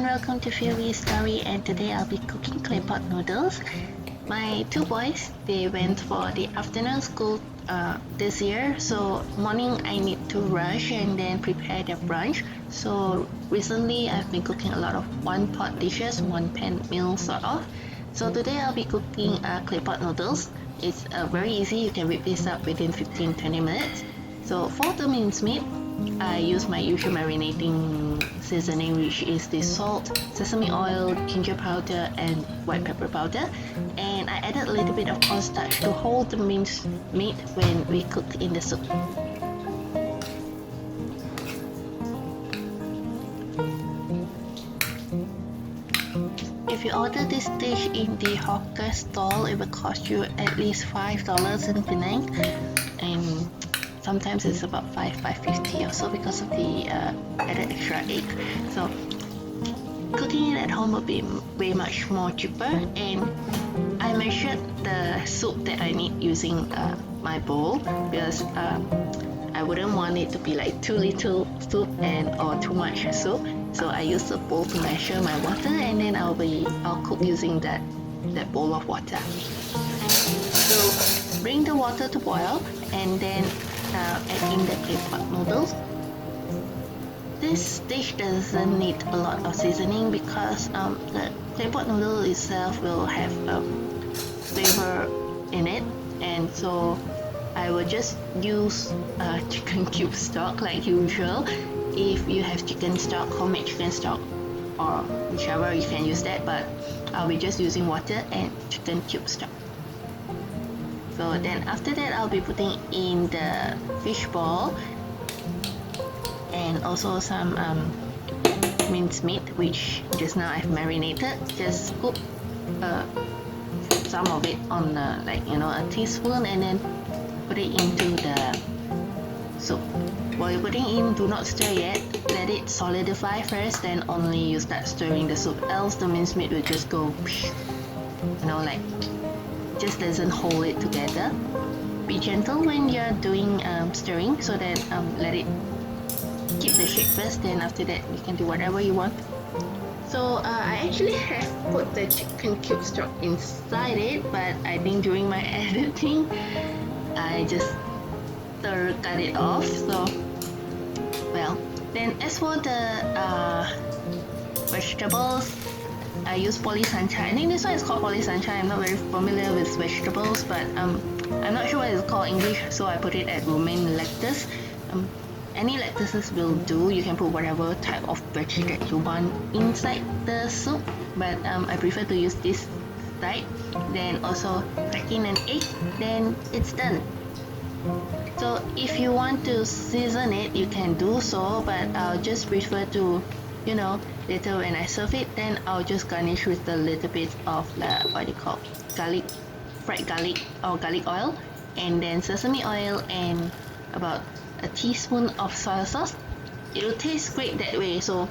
welcome to philviestory, and today I'll be cooking claypot noodles. My two boys, they went for the afternoon school this year, so morning I need to rush and then prepare their brunch. So recently I've been cooking a lot of one pot dishes, one pan meal sort of. So today I'll be cooking claypot noodles. It's very easy, you can whip this up within 15-20 minutes. So for the minced meat, I use my usual marinating seasoning, which is the salt, sesame oil, ginger powder and white pepper powder, and I added a little bit of cornstarch to hold the minced meat when we cook in the soup. If you order this dish in the hawker stall, it will cost you at least $5 in Penang, and sometimes it's about $5.50 or so because of the added extra egg. So cooking it at home will be way much more cheaper, and I measured the soup that I need using my bowl because I wouldn't want it to be like too little soup or too much soup. So I use the bowl to measure my water, and then I'll cook using that bowl of water. So bring the water to boil and then add in the claypot noodles. This dish doesn't need a lot of seasoning because the claypot noodle itself will have flavor in it, and so I will just use chicken cube stock like usual. If you have chicken stock, homemade chicken stock, or whichever, you can use that, but I'll be just using water and chicken cube stock. So then after that, I'll be putting in the fishball and also some minced meat, which just now I've marinated. Just scoop some of it on a teaspoon and then put it into the soup. While you're putting in, do not stir yet. Let it solidify first, then only you start stirring the soup. Else the minced meat will just go, just doesn't hold it together. Be gentle when you're doing stirring, so that let it keep the shape first, then after that you can do whatever you want. So I actually have put the chicken cube stock inside it, but I think during my editing I just cut it off. So well, then as for the vegetables, I use polysancha. I think this one is called polysancha. I'm not very familiar with vegetables, but I'm not sure what it's called in English, so I put it at romaine lettuce. Any lettuces will do. You can put whatever type of veggie that you want inside the soup, but I prefer to use this type. Then also crack in an egg, then it's done. So if you want to season it, you can do so, but I'll just prefer to, later when I serve it, then I'll just garnish with a little bit of the fried garlic or garlic oil, and then sesame oil and about a teaspoon of soy sauce. It will taste great that way. So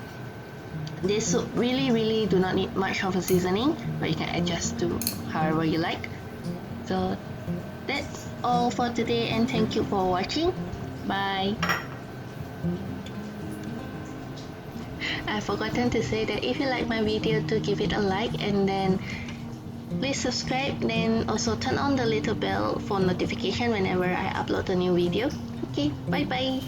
this soup really do not need much of a seasoning, but you can adjust to however you like. So that's all for today, and thank you for watching. Bye. I've forgotten to say that if you like my video, to give it a like, and then please subscribe, then also turn on the little bell for notification whenever I upload a new video. Okay, bye bye.